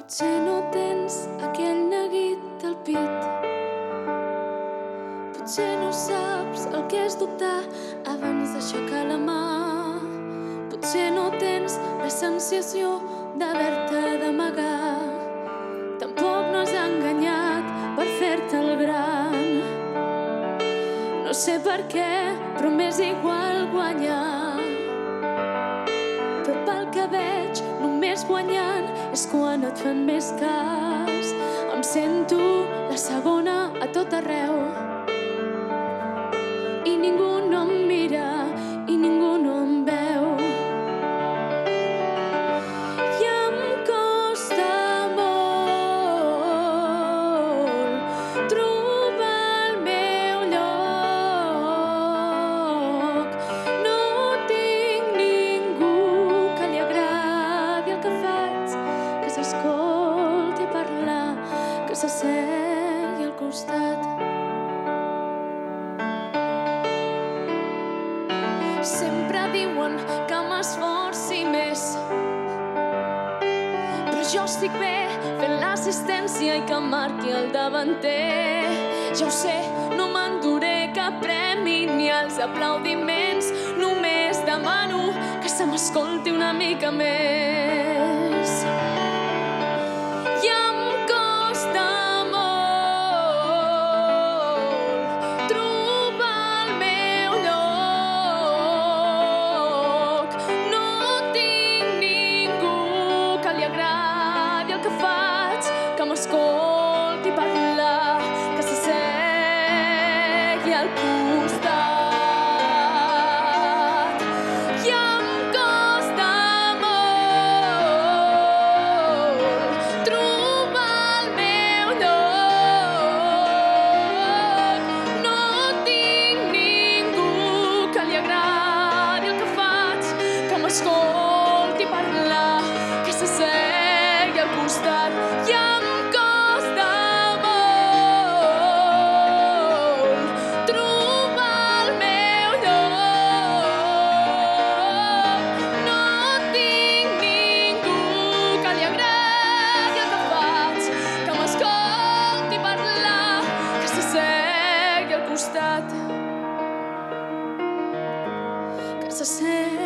Potser no tens aquell neguit al pit. Potser no saps el que és dubtar abans d'aixecar la mà. Potser no tens la sensació d'haver-te d'amagar. Tampoc no has enganyat per fer-te el gran. No sé per què, però m'és igual guanyar. Però pel que veig, només guanyant és quan et fan més cas. Em sento la segona a tot arreu i ningú no em mira i ningú no em veu. I em costa molt trobar el meu lloc. No tinc ningú que li agradi el que faig, que s'escolti parlar, que s'assegui al costat. Sempre diuen que m'esforci més, però jo estic bé fent l'assistència i que marqui el davanter. Ja ho sé, no m'enduré cap premi ni els aplaudiments. Només demano que se m'escolti una mica més. I em costa molt trobar el meu lloc. No tinc ningú que li agradi el que faig, que m'escolti parlar, que s'assegui al costat. I em costa molt trobar el meu lloc. No tinc ningú que li agradi el que faig, que m'escolti parlar, que s'assegui al costat. I em costa molt trobar el meu lloc. No tinc ningú que li agradi el que faig, que m'escolti parlar, que s'assegui al costat, que s'assegui